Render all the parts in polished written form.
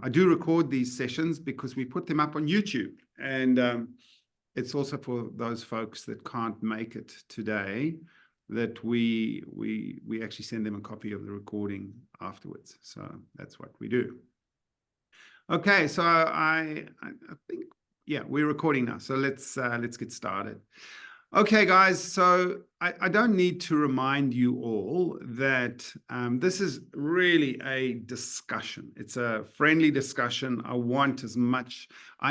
I do record these sessions because we put them up on YouTube, and it's also for those folks that can't make it today, that we actually send them a copy of the recording afterwards. So that's what we do. Okay, so I think, yeah, we're recording now. So let's get started. Okay, guys, so I don't need to remind you all that this is really a discussion. It's a friendly discussion. I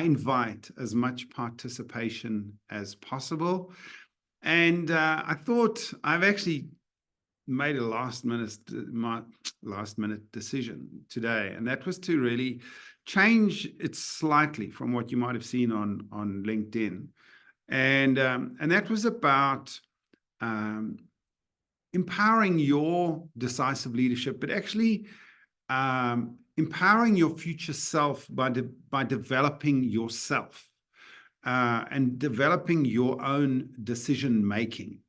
invite as much participation as possible. And I thought I've actually made a last minute decision today, and that was to really change it slightly from what you might have seen on LinkedIn. And that was about empowering your decisive leadership, but actually empowering your future self by developing yourself and developing your own decision making.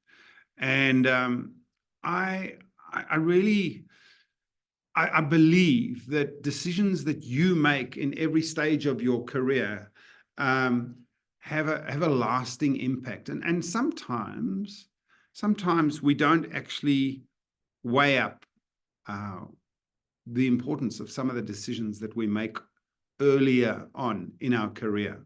And I believe that decisions that you make in every stage of your career have a lasting impact, and sometimes we don't actually weigh up the importance of some of the decisions that we make earlier on in our career.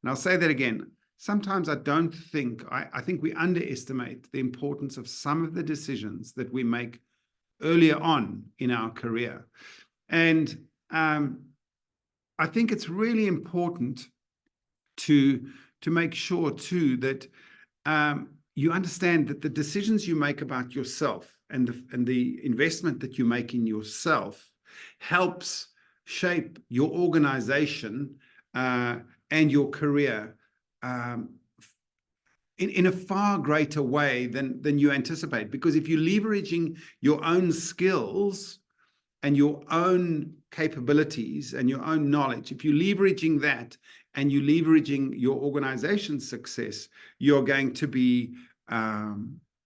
And I'll say that again. Sometimes I think we underestimate the importance of some of the decisions that we make earlier on in our career. And I think it's really important to make sure too that you understand that the decisions you make about yourself and the investment that you make in yourself helps shape your organization and your career in a far greater way than you anticipate. Because if you're leveraging your own skills and your own capabilities and your own knowledge, if you're leveraging that and you're leveraging your organization's success, you're going to be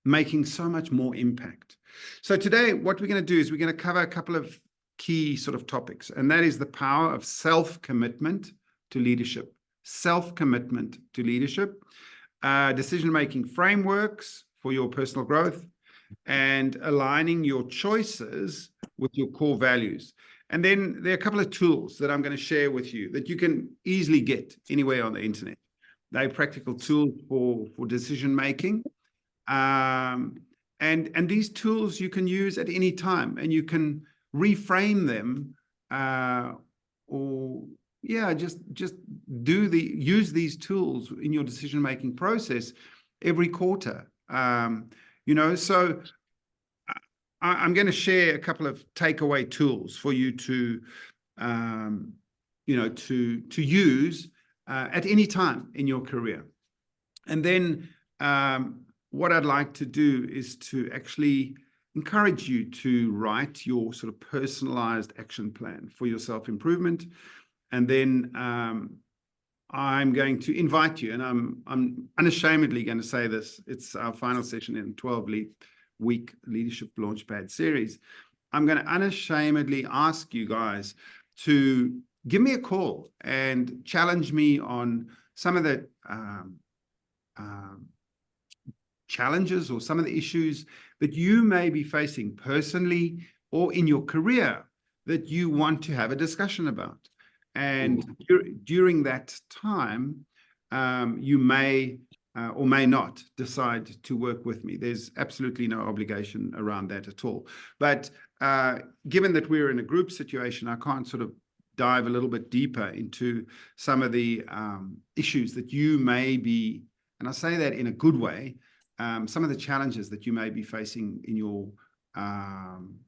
making so much more impact. So today, what we're going to do is we're going to cover a couple of key sort of topics, and that is the power of self-commitment to leadership. Self-commitment to leadership, decision-making frameworks for your personal growth, and aligning your choices with your core values. And then there are a couple of tools that I'm going to share with you that you can easily get anywhere on the internet. They're practical tools for decision-making. And these tools you can use at any time, and you can reframe them just use these tools in your decision-making process every quarter. So I'm going to share a couple of takeaway tools for you to use at any time in your career. And then what I'd like to do is to actually encourage you to write your sort of personalized action plan for your self-improvement. And then I'm going to invite you, and I'm unashamedly going to say this, it's our final session in 12-week Leadership Launchpad series. I'm going to unashamedly ask you guys to give me a call and challenge me on some of the challenges or some of the issues that you may be facing personally or in your career that you want to have a discussion about. And during that time, you may or may not decide to work with me. There's absolutely no obligation around that at all. But given that we're in a group situation, I can't sort of dive a little bit deeper into some of the issues that you may be, and I say that in a good way, some of the challenges that you may be facing in your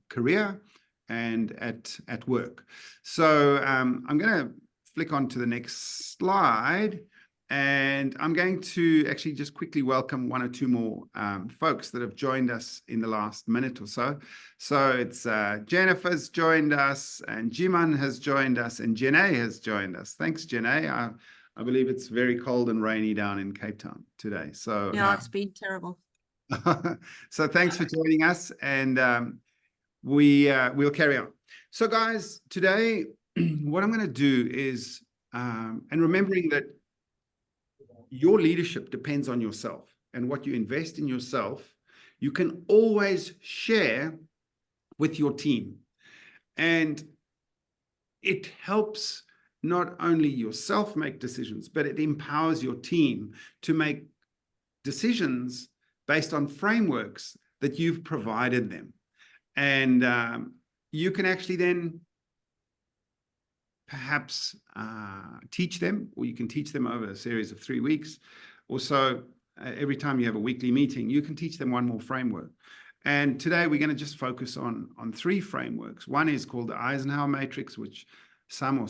career and at work. So I'm going to flick on to the next slide, and I'm going to actually just quickly welcome one or two more folks that have joined us in the last minute or so. So it's Jennifer's joined us, and Jiman has joined us, and Jenay has joined us. Thanks, Jenay. I believe it's very cold and rainy down in Cape Town today. So yeah, it's been terrible. So thanks for joining us, and we'll carry on. So guys, today what I'm going to do is, and remembering that your leadership depends on yourself, and what you invest in yourself, you can always share with your team. And it helps not only yourself make decisions, but it empowers your team to make decisions based on frameworks that you've provided them. And you can actually then perhaps teach them, or you can teach them over a series of 3 weeks or so. Every time you have a weekly meeting, you can teach them one more framework. And today we're going to just focus on 3 frameworks. One is called the Eisenhower Matrix, which some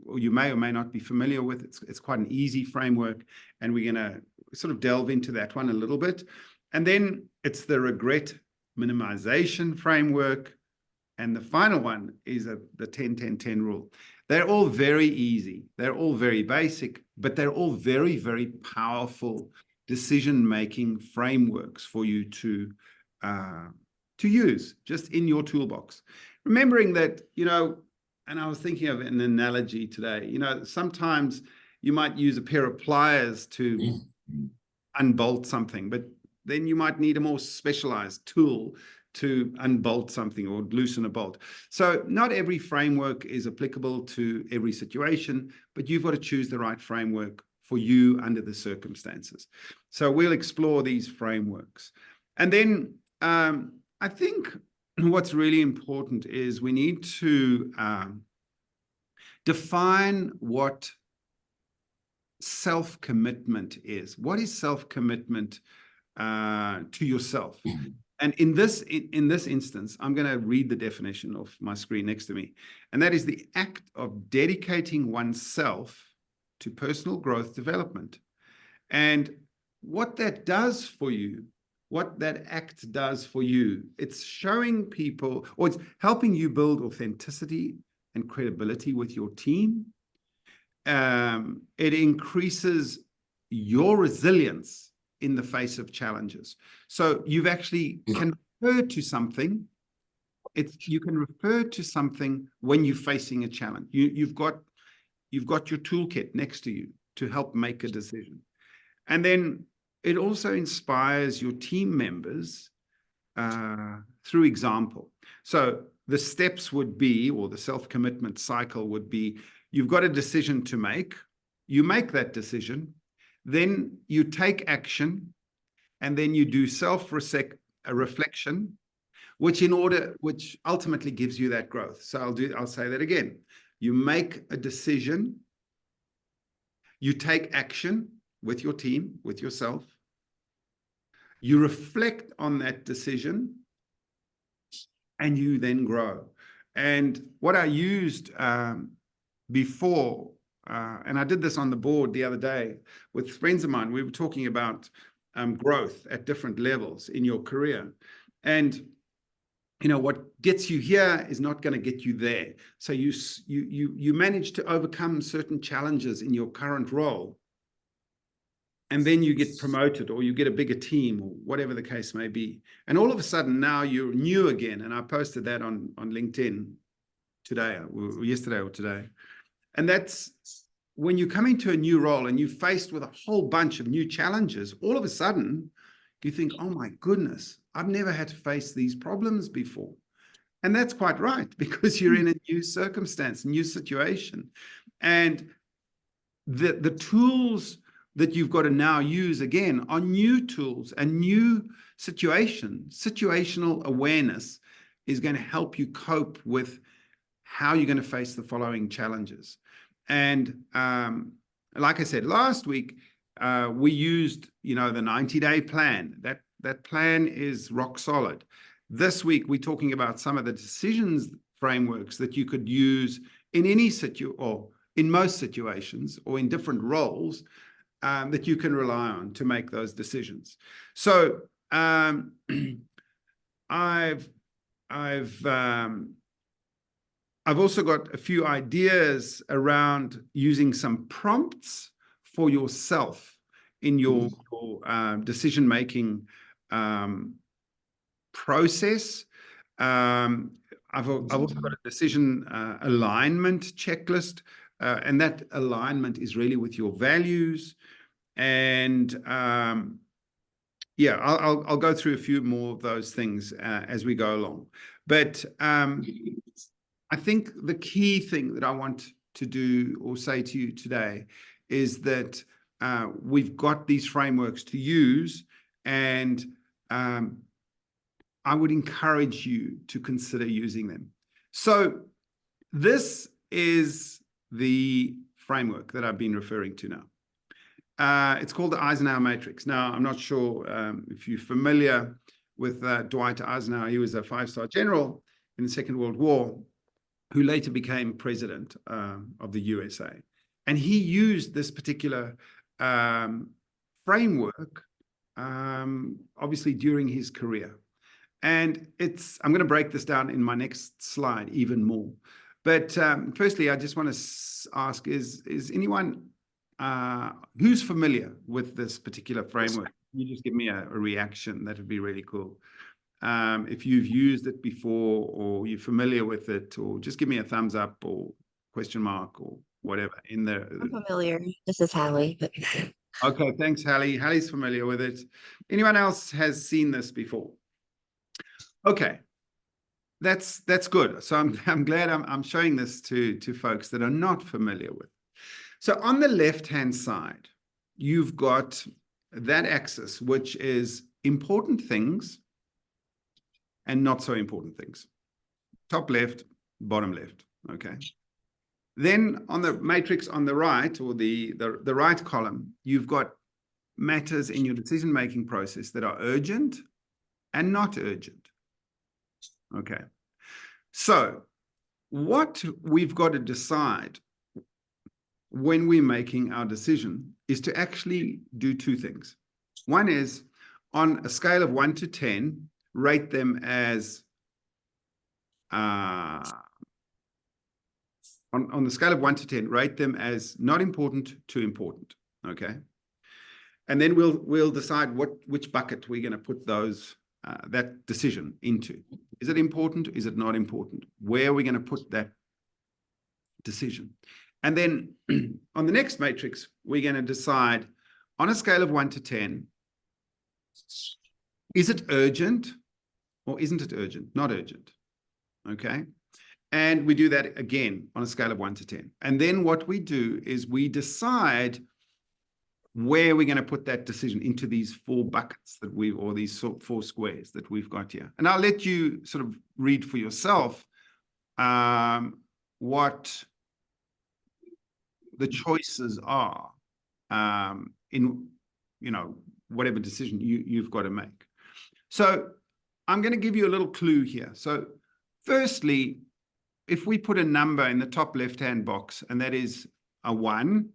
or you may or may not be familiar with. It's quite an easy framework, and we're going to sort of delve into that one a little bit. And then it's the regret minimization framework. And the final one is the 10-10-10 rule. They're all very easy. They're all very basic, but they're all very, very powerful decision-making frameworks for you to use just in your toolbox. Remembering that, and I was thinking of an analogy today, sometimes you might use a pair of pliers to unbolt something, but then you might need a more specialized tool to unbolt something or loosen a bolt. So not every framework is applicable to every situation, but you've got to choose the right framework for you under the circumstances. So we'll explore these frameworks. And then I think what's really important is we need to define what self-commitment is. What is self-commitment to yourself? And in this instance, I'm going to read the definition off my screen next to me. And that is the act of dedicating oneself to personal growth development. And what that does for you, what that act does for you, it's showing people, or it's helping you build authenticity and credibility with your team. It increases your resilience in the face of challenges. So you've actually can refer to something. You can refer to something when you're facing a challenge. You've got your toolkit next to you to help make a decision. And then it also inspires your team members through example. So the steps would be, or the self-commitment cycle would be, you've got a decision to make. You make that decision. Then you take action, and then you do self-reflection, which ultimately gives you that growth. So I'll say that again. You make a decision, you take action with your team, with yourself, you reflect on that decision, and you then grow. And what I used before, and I did this on the board the other day with friends of mine. We were talking about growth at different levels in your career. And, what gets you here is not going to get you there. So you manage to overcome certain challenges in your current role. And then you get promoted, or you get a bigger team, or whatever the case may be. And all of a sudden now you're new again. And I posted that on LinkedIn today, or yesterday or today. And that's when you come into a new role and you're faced with a whole bunch of new challenges, all of a sudden you think, oh my goodness, I've never had to face these problems before. And that's quite right, because you're in a new circumstance, new situation. And the tools that you've got to now use again are new tools and new situational awareness is going to help you cope with how you're going to face the following challenges. And like I said, last week, we used, the 90-day plan. That plan is rock solid. This week, we're talking about some of the decisions frameworks that you could use in any or in most situations, or in different roles that you can rely on to make those decisions. So I've also got a few ideas around using some prompts for yourself in your decision-making process. I've also got a decision alignment checklist, and that alignment is really with your values. And yeah, I'll go through a few more of those things as we go along. But I think the key thing that I want to do or say to you today is that we've got these frameworks to use, and I would encourage you to consider using them. So this is the framework that I've been referring to now. It's called the Eisenhower Matrix. Now, I'm not sure if you're familiar with Dwight Eisenhower. He was a 5-star general in the Second World War who later became president of the USA. And he used this particular framework, obviously, during his career. And I'm going to break this down in my next slide even more. But firstly, I just want to ask, is anyone who's familiar with this particular framework? You just give me a reaction. That would be really cool. If you've used it before, or you're familiar with it, or just give me a thumbs up or question mark or whatever in there. I'm familiar. This is Hallie. Okay, thanks, Hallie. Hallie's familiar with it. Anyone else has seen this before? Okay, that's good. So I'm glad I'm showing this to folks that are not familiar with. So on the left-hand side, you've got that axis, which is important things and not so important things. Top left, bottom left. Okay. Then on the matrix on the right, or the right column, you've got matters in your decision-making process that are urgent and not urgent. Okay. So what we've got to decide when we're making our decision is to actually do two things. One is, on a scale of 1 to 10, rate them as on the scale of 1 to 10, rate them as not important to important. Okay. And then we'll decide which bucket we're going to put that decision into. Is it important? Is it not important? Where are we going to put that decision? And then on the next matrix, we're going to decide on a scale of 1 to 10, is it urgent or isn't it urgent? Not urgent. Okay. And we do that again on a scale of 1 to 10. And then what we do is we decide where we're going to put that decision into these 4 buckets or these 4 squares that we've got here. And I'll let you sort of read for yourself what the choices are in, whatever decision you've got to make. So I'm going to give you a little clue here. So firstly, if we put a number in the top left-hand box, and that is a 1,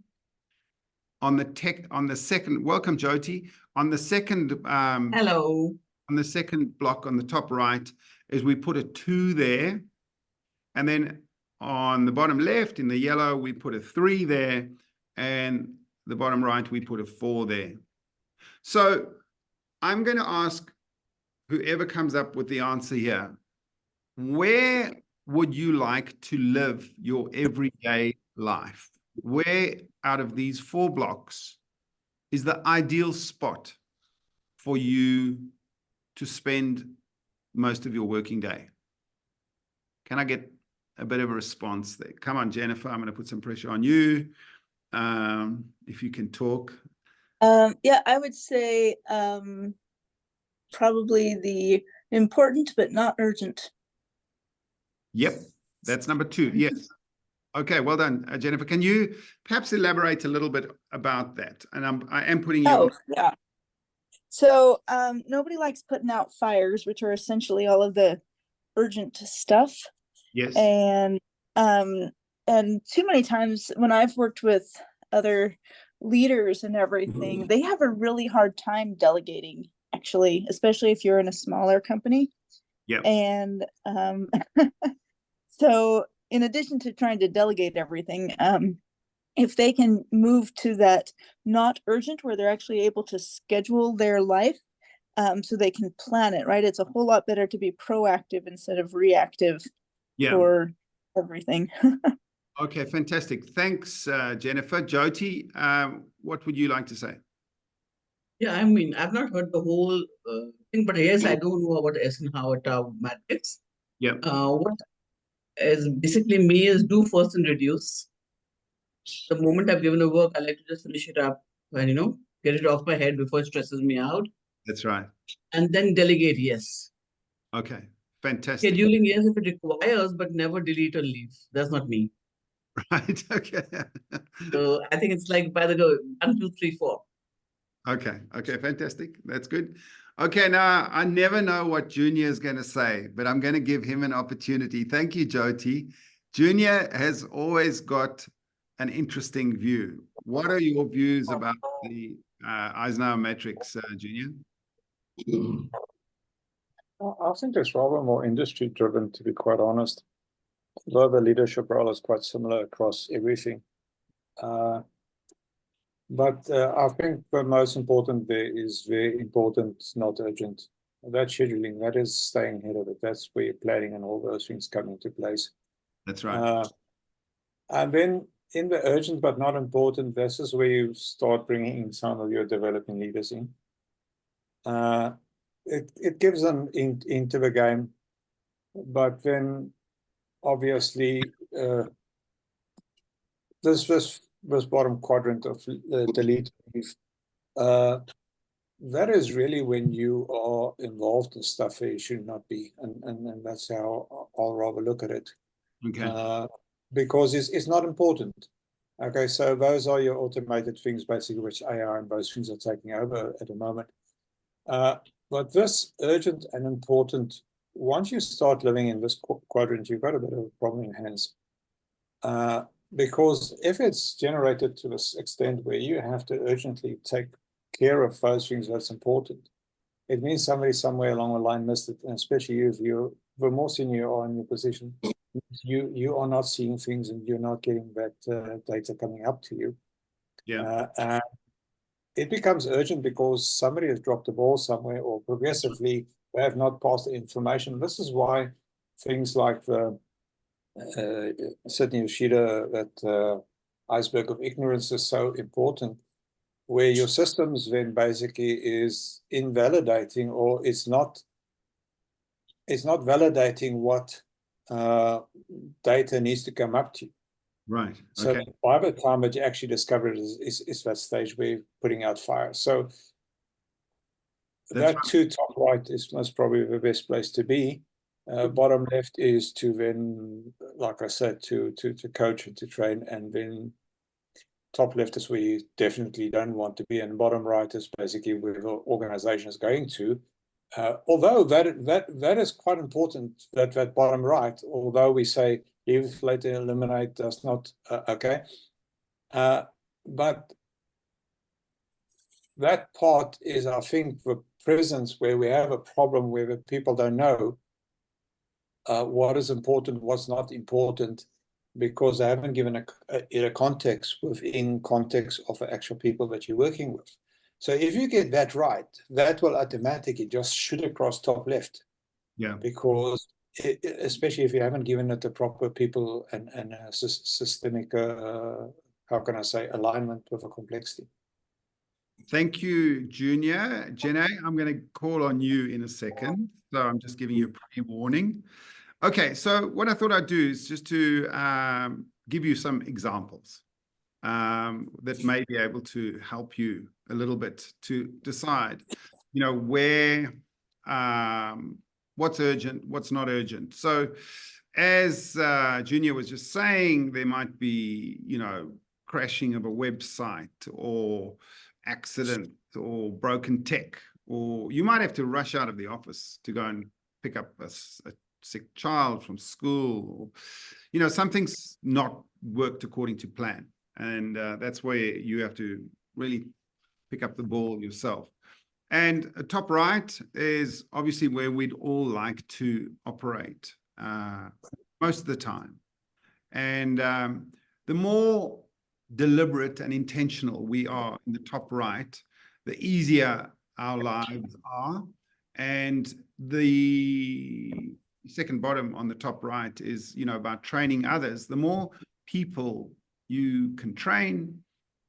on the second, welcome Jyoti, on the second hello, on the second block on the top right, is we put a 2 there, and then on the bottom left in the yellow we put a 3 there, and the bottom right we put a 4 there. So I'm going to ask whoever comes up with the answer here, where would you like to live your everyday life? Where out of these 4 blocks is the ideal spot for you to spend most of your working day? Can I get a bit of a response there? Come on, Jennifer, I'm going to put some pressure on you. If you can talk. Yeah, I would say probably the important but not urgent. Yep, that's number 2. Yes. Okay, well done, Jennifer. Can you perhaps elaborate a little bit about that? And I am putting you. Oh, yeah. So nobody likes putting out fires, which are essentially all of the urgent stuff. Yes. And too many times when I've worked with other leaders and everything, they have a really hard time delegating, actually, especially if you're in a smaller company. Yeah. And so in addition to trying to delegate everything, if they can move to that not urgent, where they're actually able to schedule their life so they can plan it, right? It's a whole lot better to be proactive instead of reactive. Yeah. for everything. Okay, fantastic. Thanks, Jennifer. Jyoti, what would you like to say? Yeah, I mean, I've not heard the whole thing, but yes, I do know about Eisenhower matrix. Yeah. What is basically me is do first and reduce. The moment I've given a work, I like to just finish it up and, get it off my head before it stresses me out. That's right. And then delegate, yes. Okay, fantastic. Scheduling, yes, if it requires, but never delete or leave. That's not me. Right, okay. So I think it's like by the go, 1, 2, 3, 4. Okay, fantastic. That's good. Okay, now I never know what Junior is going to say, but I'm going to give him an opportunity. Thank you, Jyoti. Junior has always got an interesting view. What are your views about the Eisenhower matrix, Junior? I think it's rather more industry driven, to be quite honest. Although the leadership role is quite similar across everything. But I think the most important there is very important, not urgent. That scheduling, that is staying ahead of it. That's where planning and all those things come into place. That's right. And then in the urgent but not important, this is where you start bringing in some of your developing leaders in. It gives them into the game, but then obviously this bottom quadrant of delete, that is really when you are involved in stuff that you should not be, and that's how I'll rather look at it. Okay. Because it's not important. Okay, so those are your automated things, basically, which AI and those things are taking over at the moment. But this urgent and important, once you start living in this quadrant, you've got a bit of a problem in hands. Because if it's generated to this extent where you have to urgently take care of those things that's important, it means somebody somewhere along the line missed it, and especially you, if you're the more senior you are in your position, you are not seeing things and you're not getting that data coming up to you. Yeah. And it becomes urgent because somebody has dropped the ball somewhere, or progressively they have not passed the information. This is why things like the Sydney Yoshida, that iceberg of ignorance, is so important, where your systems then basically is invalidating, or it's not validating what data needs to come up to you. Right. So Okay. by the time that you actually discover it is that stage where you're putting out fire. So that to top right is most probably the best place to be. Bottom left is to then, like I said, to coach and to train, and then top left is where you definitely don't want to be, and bottom right is basically where the organization is going to. Although that is quite important, that bottom right, although we say leave, later, eliminate, does not, okay. But that part is, I think, the presence where we have a problem where the people don't know what is important, what's not important, because they haven't given a context within context of the actual people that you're working with. So if you get that right, that will automatically just shoot across top left. Yeah. Because especially if you haven't given it the proper people and a systemic, how can I say, alignment with the complexity. Thank you, Junior. Jenna, I'm going to call on you in a second. So I'm just giving you a pre-warning. Okay, so what I thought I'd do is just to give you some examples that may be able to help you a little bit to decide, where, what's urgent, what's not urgent. So as Junior was just saying, there might be, crashing of a website, or accident, or broken tech, or you might have to rush out of the office to go and pick up a sick child from school, or, something's not worked according to plan. And that's where you have to really pick up the ball yourself. And top right is obviously where we'd all like to operate most of the time. And the more deliberate and intentional we are in the top right, the easier our lives are, and the second bottom on the top right is, about training others. The more people you can train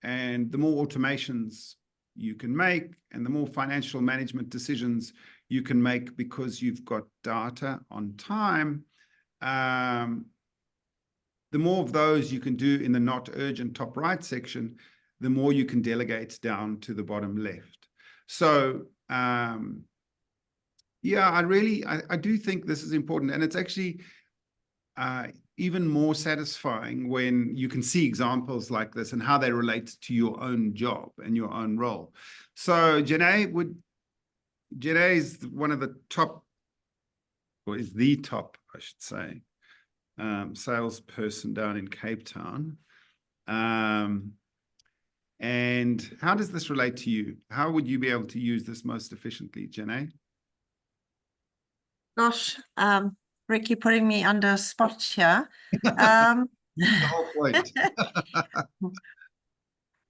and the more automations you can make and the more financial management decisions you can make because you've got data on time, the more of those you can do in the not urgent top right section, the more you can delegate down to the bottom left. So, yeah, I do think this is important. And it's actually even more satisfying when you can see examples like this and how they relate to your own job and your own role. So Janae is one of the top, or is the top, I should say, salesperson down in Cape Town. And how does this relate to you? How would you be able to use this most efficiently, Janae? Gosh, Rick, you're putting me under a spot here. The whole point.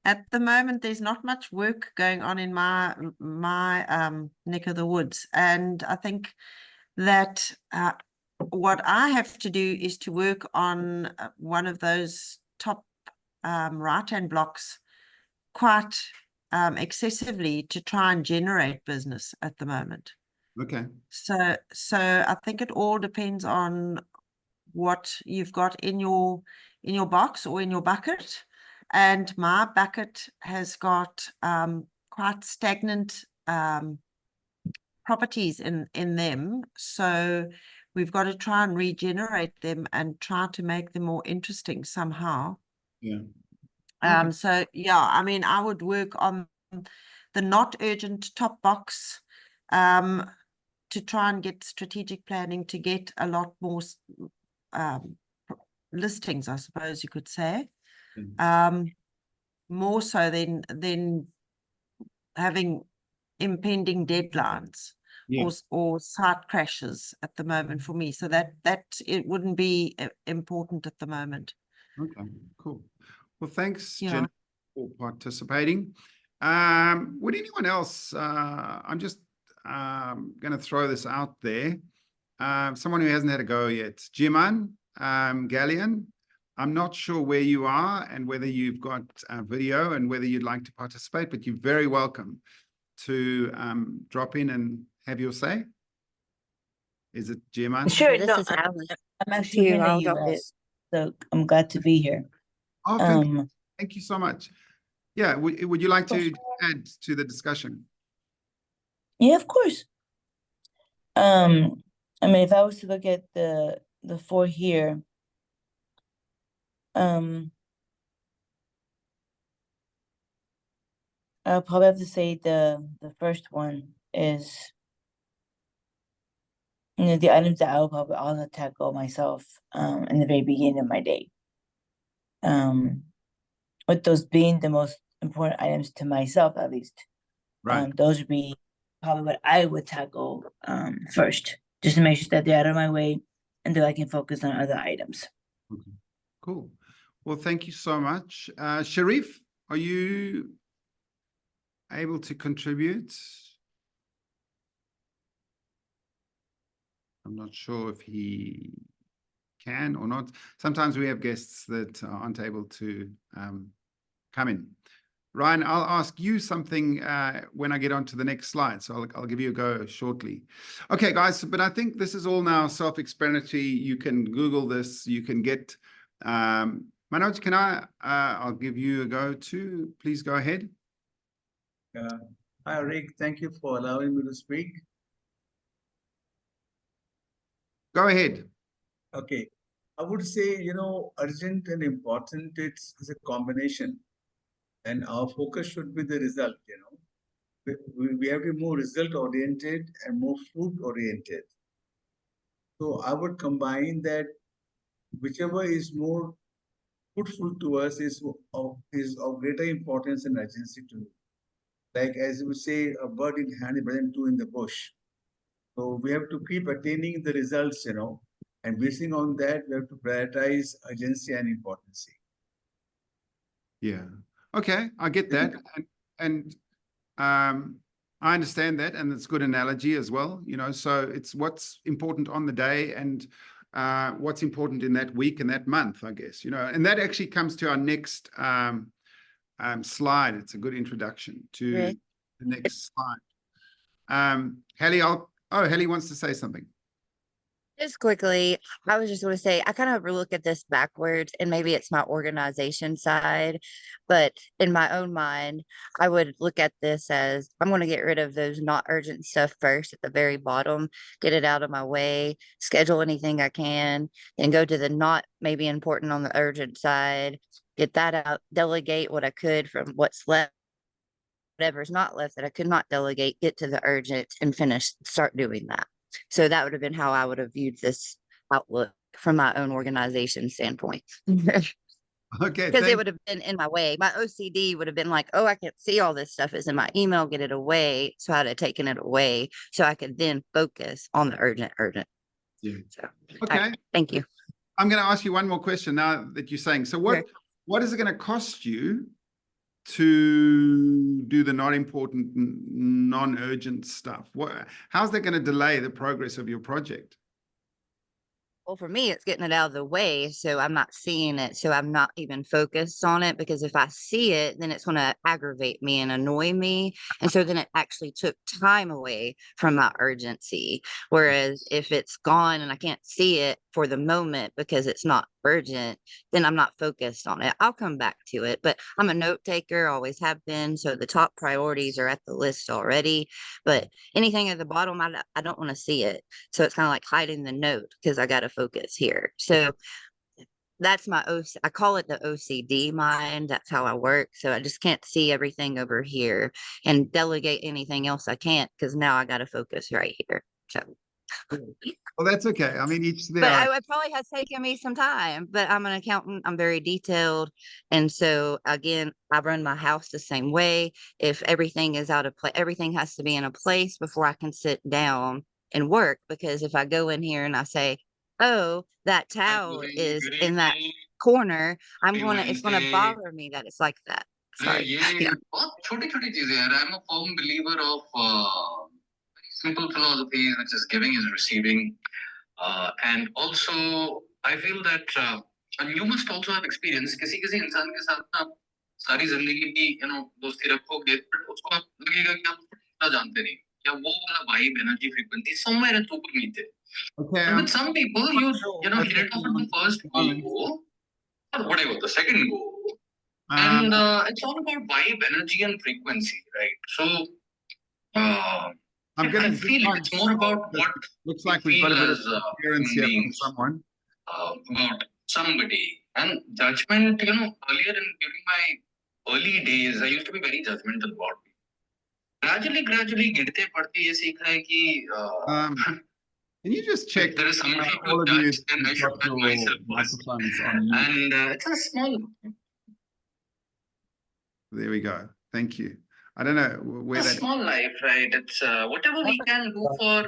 At the moment, there's not much work going on in my neck of the woods, and I think that what I have to do is to work on one of those top right-hand blocks quite excessively to try and generate business at the moment. Okay. So I think it all depends on what you've got in your box or in your bucket. And my bucket has got quite stagnant properties in them. So we've got to try and regenerate them and try to make them more interesting somehow. Yeah. So yeah, I mean, I would work on the not urgent top box to try and get strategic planning to get a lot more listings, I suppose you could say. More so than having impending deadlines or site crashes at the moment for me. So that it wouldn't be important at the moment. Okay, cool. Well, thanks, Yeah. Jen, for participating. Would anyone else, I'm just going to throw this out there. Someone who hasn't had a go yet. Jiman, Gallian, I'm not sure where you are and whether you've got a video and whether you'd like to participate, but you're very welcome to drop in and have your say. Is it Jiman? Sure, this is Hallie. I'm actually here in I'll the drop it. US, so I'm glad to be here. Oh, thank you so much. Yeah, would you like to add to the discussion? Yeah, of course. I mean, if I was to look at the four here, I'll probably have to say the first one is, the items that I'll probably also tackle myself in the very beginning of my day. With those being the most important items to myself, at least. Right. Those would be probably what I would tackle first, just to make sure that they're out of my way and that I can focus on other items. Okay. Cool. Well, thank you so much. Sharif, are you able to contribute? I'm not sure if he can or not. Sometimes we have guests that aren't able to come in. Ryan, I'll ask you something when I get on to the next slide. So I'll give you a go shortly. Okay, guys, but I think this is all now self-explanatory. You can Google this. You can get... Manoj, can I'll give you a go too. Please go ahead. Hi, Rick. Thank you for allowing me to speak. Go ahead. Okay. I would say, urgent and important, it's a combination. And our focus should be the result, We have to be more result-oriented and more fruit-oriented. So I would combine that whichever is more fruitful to us is of greater importance and urgency to me. Like as we say, a bird in hand is better than two in the bush. So we have to keep attaining the results, and basing on that, we have to prioritize urgency and importance. Yeah. Okay, I get that. And I understand that, and it's good analogy as well. So it's what's important on the day and what's important in that week and that month, I guess. And that actually comes to our next slide. It's a good introduction to Right. the next slide. Hallie, Hallie wants to say something. Just quickly, I was just going to say, I kind of look at this backwards, and maybe it's my organization side, but in my own mind, I would look at this as I'm going to get rid of those not urgent stuff first at the very bottom, get it out of my way, schedule anything I can, then go to the not maybe important on the urgent side, get that out, delegate what I could from what's left. Whatever's not left that I could not delegate, get to the urgent and start doing that. So that would have been how I would have viewed this outlook from my own organization standpoint. Because Okay, it would have been in my way. My OCD would have been like, oh, I can't see all this stuff. It's in my email, get it away. So I'd have taken it away so I could then focus on the urgent. Yeah. So, Okay. thank you. I'm going to ask you one more question now that you're saying. So what is it going to cost you to do the not important, non-urgent stuff? How's that going to delay the progress of your project? Well, for me, it's getting it out of the way, so I'm not seeing it, so I'm not even focused on it, because if I see it, then it's going to aggravate me and annoy me, and so then it actually took time away from my urgency. Whereas if it's gone and I can't see it for the moment because it's not urgent, then I'm not focused on it. I'll come back to it, but I'm a note taker, always have been, so the top priorities are at the list already, but anything at the bottom, I don't want to see it. So it's kind of like hiding the note because I got to focus here. So that's my I call it the OCD mind. That's how I work. So I just can't see everything over here and delegate anything else I can't, because now I got to focus right here. So. Well, that's okay. I mean, But it probably has taken me some time, but I'm an accountant. I'm very detailed. And so again, I run my house the same way. If everything is out of place, everything has to be in a place before I can sit down and work. Because if I go in here and I say, oh, that towel is in that corner, it's going to bother me that it's like that. Sorry. Yeah. I'm a firm believer of simple philosophy, which is giving is receiving. And also, I feel that you must also have experience. किसी इंसान के साथ ना सारी जिंदगी की दोस्ती रखोगे, but उसको आप लगेगा कि आप उसको जानते नहीं, या वो वाला vibe, energy, frequency somewhere it's ऊपर नीचे. okay. But with some people, you hit it off at the first go, or whatever the second go, and it's all about vibe, energy, and frequency, right? So. I'm going I feel it's more about what looks like we've got a bit of interference here from someone. About somebody. And judgment, earlier during my early days, I used to be very judgmental about it. Gradually, गिरते पढ़ते ये सीख रहा है कि can you just check there is somebody all to of you judge, then I should judge myself first. And it's a small. There we go. Thank you. I don't know where a small life, right? It's whatever we can do for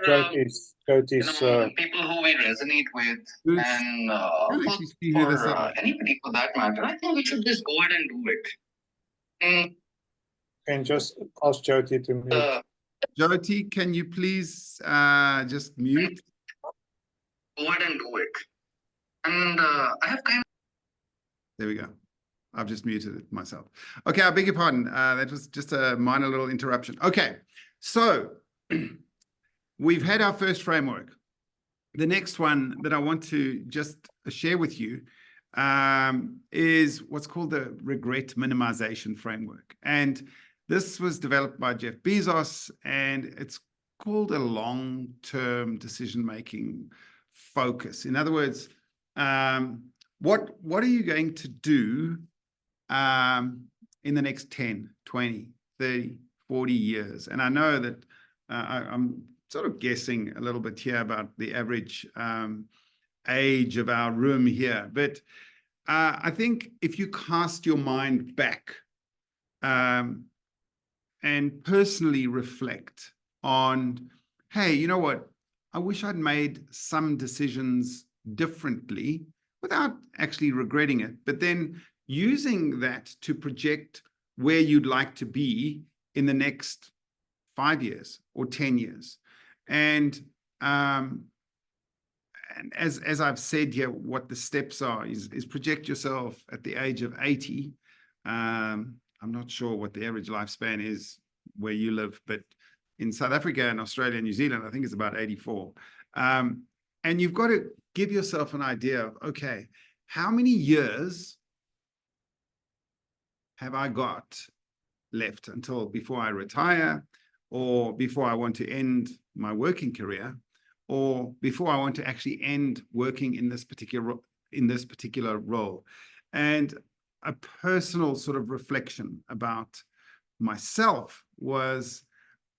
people who we resonate with, and for anybody for that matter. I think we should just go ahead and do it. And just ask Jyoti to mute. Jyoti, can you please just mute? Go ahead and do it. And I have kind of. There we go. I've just muted it myself. Okay, I beg your pardon. That was just a minor little interruption. Okay, so we've had our first framework. The next one that I want to just share with you is what's called the regret minimization framework. And this was developed by Jeff Bezos, and it's called a long-term decision-making focus. In other words, what are you going to do in the next 10, 20, 30, 40 years? And I know that I'm sort of guessing a little bit here about the average age of our room here. But I think if you cast your mind back and personally reflect on, hey, you know what? I wish I'd made some decisions differently without actually regretting it, but then using that to project where you'd like to be in the next 5 years or 10 years. And as I've said here, what the steps are is project yourself at the age of 80. I'm not sure what the average lifespan is where you live, but in South Africa and Australia and New Zealand, I think it's about 84. And you've got to give yourself an idea of, okay, how many years have I got left until before I retire, or before I want to end my working career, or before I want to actually end working in this particular role. And a personal sort of reflection about myself was,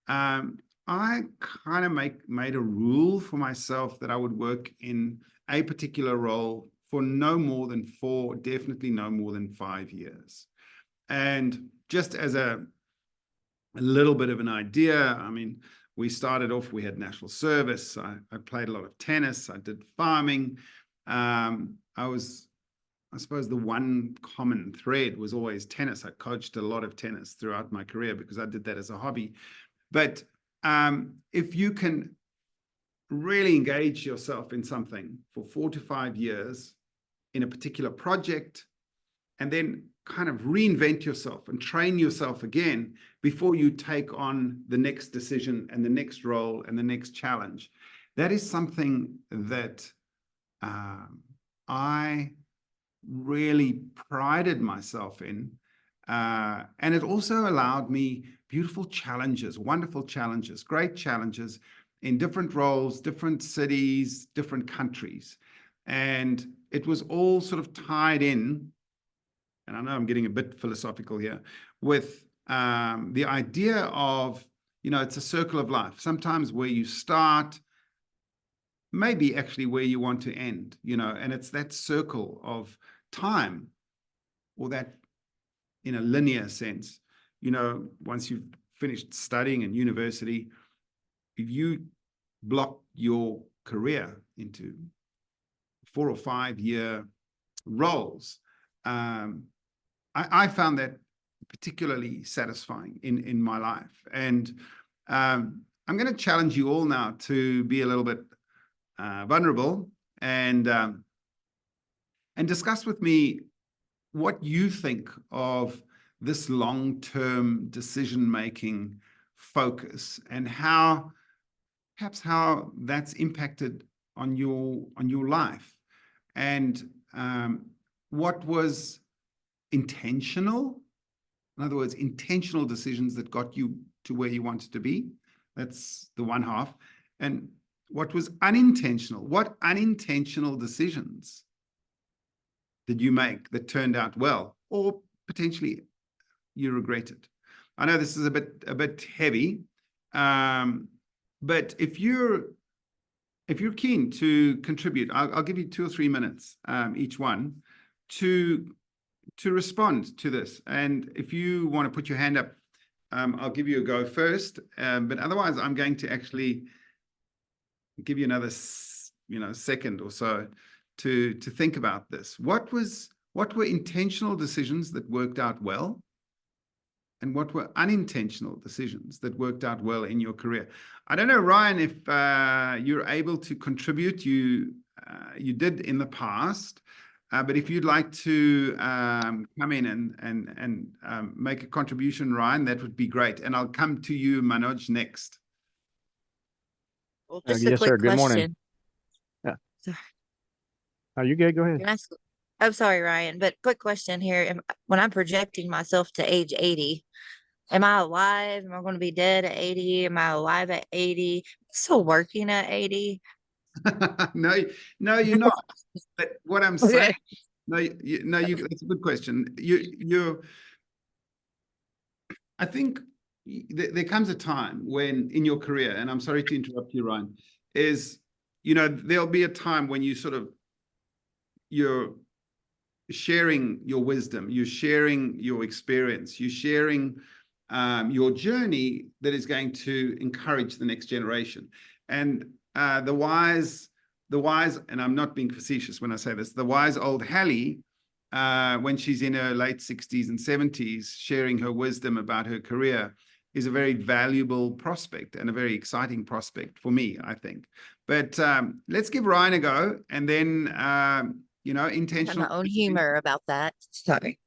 I kind of made a rule for myself that I would work in a particular role for no more than 4, definitely no more than 5 years. And just as a little bit of an idea, I mean, we started off, we had national service. I played a lot of tennis. I did farming. I suppose the one common thread was always tennis. I coached a lot of tennis throughout my career because I did that as a hobby. But if you can really engage yourself in something for 4 to 5 years in a particular project, and then kind of reinvent yourself and train yourself again before you take on the next decision and the next role and the next challenge, that is something that I really prided myself in. And it also allowed me beautiful challenges, wonderful challenges, great challenges in different roles, different cities, different countries. And it was all sort of tied in, and I know I'm getting a bit philosophical here, with the idea of, it's a circle of life. Sometimes where you start, maybe actually where you want to end, and it's that circle of time, or that in a linear sense, once you've finished studying in university, if you block your career into 4 or 5 year roles, I found that particularly satisfying in my life. And I'm going to challenge you all now to be a little bit vulnerable and discuss with me what you think of this long-term decision-making focus, and perhaps how that's impacted on your life, and what was intentional. In other words, intentional decisions that got you to where you wanted to be. That's the one half. And what was unintentional? What unintentional decisions did you make that turned out well, or potentially you regret it? I know this is a bit heavy, but if you're keen to contribute, I'll give you 2 or 3 minutes each one to respond to this. And if you want to put your hand up, I'll give you a go first. But otherwise, I'm going to actually give you another second or so to think about this. What were intentional decisions that worked out well? And what were unintentional decisions that worked out well in your career? I don't know, Ryan, if you're able to contribute. You did in the past, but if you'd like to come in and make a contribution, Ryan, that would be great. And I'll come to you, Manoj, next. Well, just a yes, quick sir. Good morning. question. Yeah. Sorry. Are you good? Go ahead. I'm sorry, Ryan, but quick question here. When I'm projecting myself to age 80, am I alive? Am I going to be dead at 80? Am I alive at 80? Still working at 80? No, you're not. But what I'm saying, Okay. that's a good question. I think there comes a time when in your career, and I'm sorry to interrupt you, Ryan, there'll be a time when you're sharing your wisdom, you're sharing your experience, you're sharing your journey that is going to encourage the next generation. And the wise, and I'm not being facetious when I say this, the wise old Hallie, when she's in her late 60s and 70s, sharing her wisdom about her career, is a very valuable prospect and a very exciting prospect for me, I think. But let's give Ryan a go, and then Have intentional. my own humor about that. Sorry.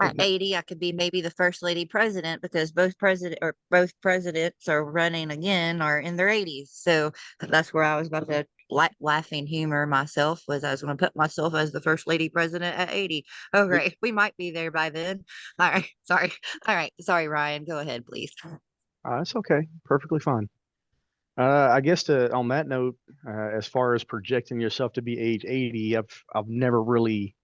At 80, I could be maybe the first lady president, because both presidents are running again are in their 80s. So that's where I was about to laughing humor myself, was I was going to put myself as the first lady president at 80. Okay, we might be there by then. All right, sorry. All right, sorry, Ryan. Go ahead, please. That's okay. Perfectly fine. I guess on that note, as far as projecting yourself to be age 80, I've never really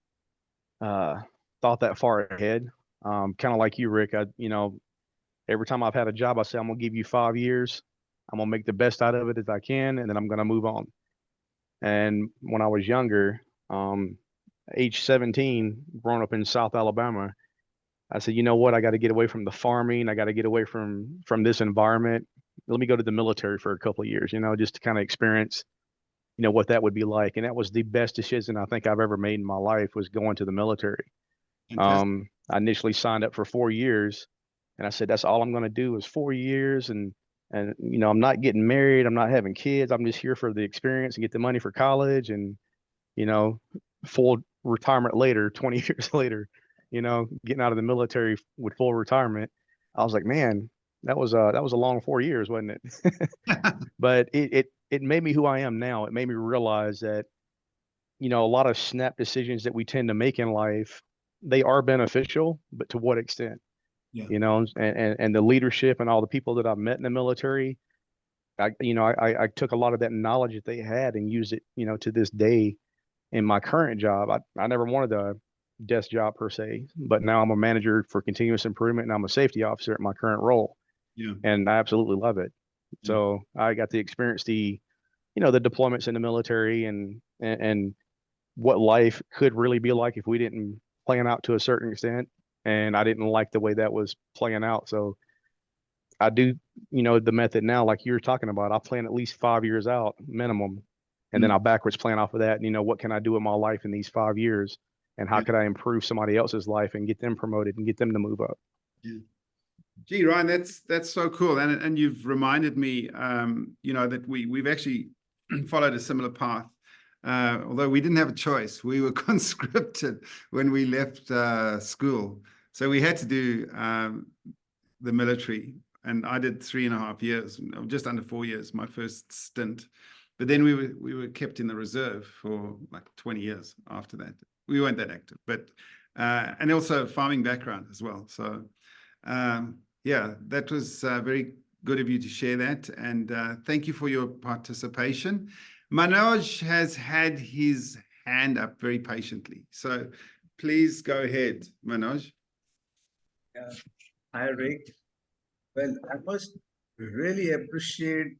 thought that far ahead. Kind of like you, Rick. Every time I've had a job, I say I'm gonna give you 5 years. I'm gonna make the best out of it as I can, and then I'm gonna move on. And when I was younger, age 17, growing up in South Alabama, I said, you know what? I got to get away from the farming. I got to get away from this environment. Let me go to the military for a couple of years, just to kind of experience, what that would be like. And that was the best decision I think I've ever made in my life, was going to the military. Fantastic. I initially signed up for 4 years, and I said, that's all I'm going to do is 4 years. And I'm not getting married. I'm not having kids. I'm just here for the experience and get the money for college, and, full retirement later, 20 years later, getting out of the military with full retirement. I was like, man, that was a long 4 years, wasn't it? But it made me who I am now. It made me realize that, a lot of snap decisions that we tend to make in life, they are beneficial, but to what extent? Yeah. And the leadership and all the people that I've met in the military, I took a lot of that knowledge that they had and used it, to this day in my current job. I never wanted a desk job per se, but now I'm a manager for continuous improvement, and I'm a safety officer at my current role. Yeah. And I absolutely love it. So I got to experience the deployments in the military, and what life could really be like if we didn't plan out to a certain extent. And I didn't like the way that was playing out. So I do, the method now, like you were talking about, I plan at least 5 years out minimum. And then I'll backwards plan off of that. What can I do in my life in these 5 years? And how could I improve somebody else's life and get them promoted and get them to move up? Yeah. Gee, Ryan, that's so cool. And you've reminded me, that we've actually followed a similar path. Although we didn't have a choice. We were conscripted when we left school. So we had to do the military. And I did 3.5 years, just under 4 years, my first stint. But then we were kept in the reserve for like 20 years after that. We weren't that active, but and also farming background as well. So that was very good of you to share that. And thank you for your participation. Manoj has had his hand up very patiently. So please go ahead, Manoj. Hi, Rick. Well, I must really appreciate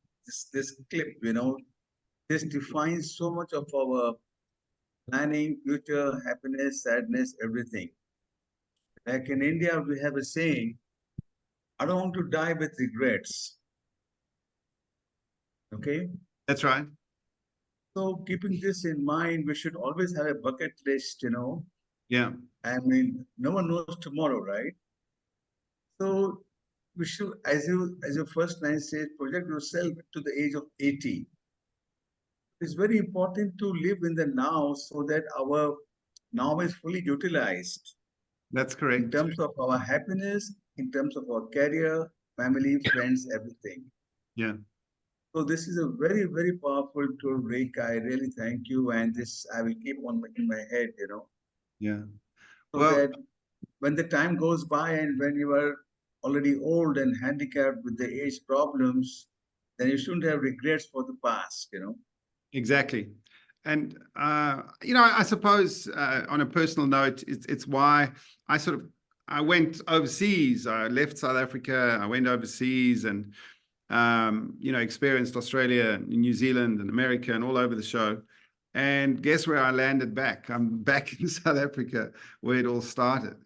this clip, This defines so much of our planning, future, happiness, sadness, everything. Like in India, we have a saying, I don't want to die with regrets. Okay? That's right. So keeping this in mind, we should always have a bucket list, Yeah. I mean, no one knows tomorrow, right? So we should, as your first line says, project yourself to the age of 80. It's very important to live in the now so that our now is fully utilized. That's correct. In terms of our happiness, in terms of our career, family, friends, everything. Yeah. So this is a very, very powerful tool, Rick. I really thank you. And this I will keep on in my head, Yeah. So that when the time goes by and when you are already old and handicapped with the age problems, then you shouldn't have regrets for the past, Exactly. And, I suppose on a personal note, it's why I went overseas. I left South Africa. I went overseas and, experienced Australia and New Zealand and America and all over the show. And guess where I landed back? I'm back in South Africa where it all started,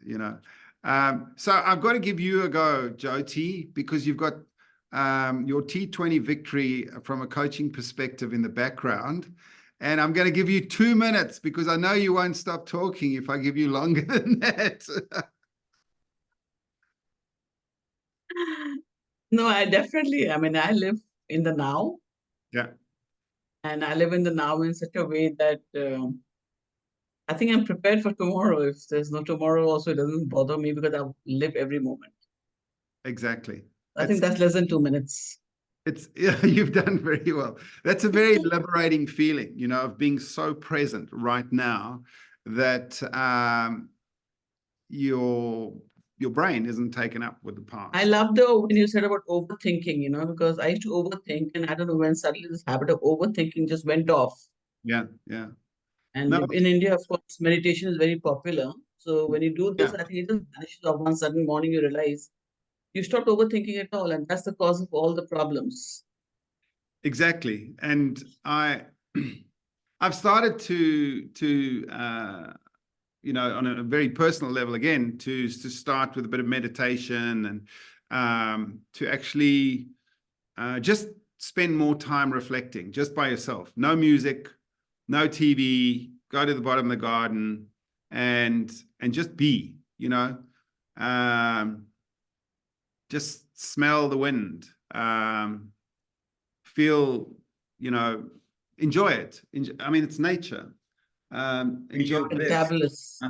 So I've got to give you a go, Jyoti, because you've got your T20 victory from a coaching perspective in the background. And I'm going to give you 2 minutes because I know you won't stop talking if I give you longer than that. No, I definitely, I mean, I live in the now, Yeah. and I live in the now in such a way that I think I'm prepared for tomorrow. If there's no tomorrow, also, it doesn't bother me because I live every moment. Exactly. I think that's less than 2 minutes. Yeah, you've done very well. That's a very liberating feeling, you know, of being so present right now that your brain isn't taken up with the past. I love when you said about overthinking, you know, because I used to overthink, and I don't know when suddenly this habit of overthinking just went off. Yeah, yeah. And No, in India, of course, meditation is very popular. So when you do this, yeah. I think it just vanishes off one sudden morning. You realize you stopped overthinking at all, and that's the cause of all the problems. Exactly. And I've started to you know, on a very personal level again, to start with a bit of meditation and to actually just spend more time reflecting just by yourself. No music, no TV, go to the bottom of the garden and just be, you know, just smell the wind, feel, you know, enjoy it. I mean, it's nature. Enjoy Feel this. Fabulous.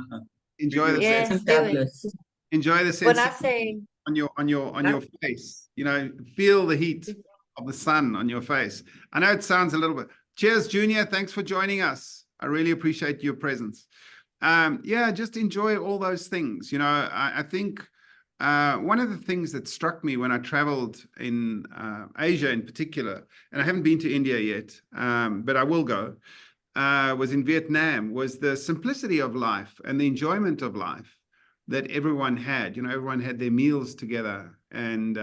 Enjoy the Yes, sense. do it. Fabulous. Enjoy the When I sense say on your face. You know, feel the heat of the sun on your face. I know it sounds a little bit. Cheers, Junior. Thanks for joining us. I really appreciate your presence. Yeah, just enjoy all those things. You know, I think one of the things that struck me when I traveled in Asia in particular, and I haven't been to India yet, but I will go, was in Vietnam, was the simplicity of life and the enjoyment of life that everyone had. You know, everyone had their meals together, and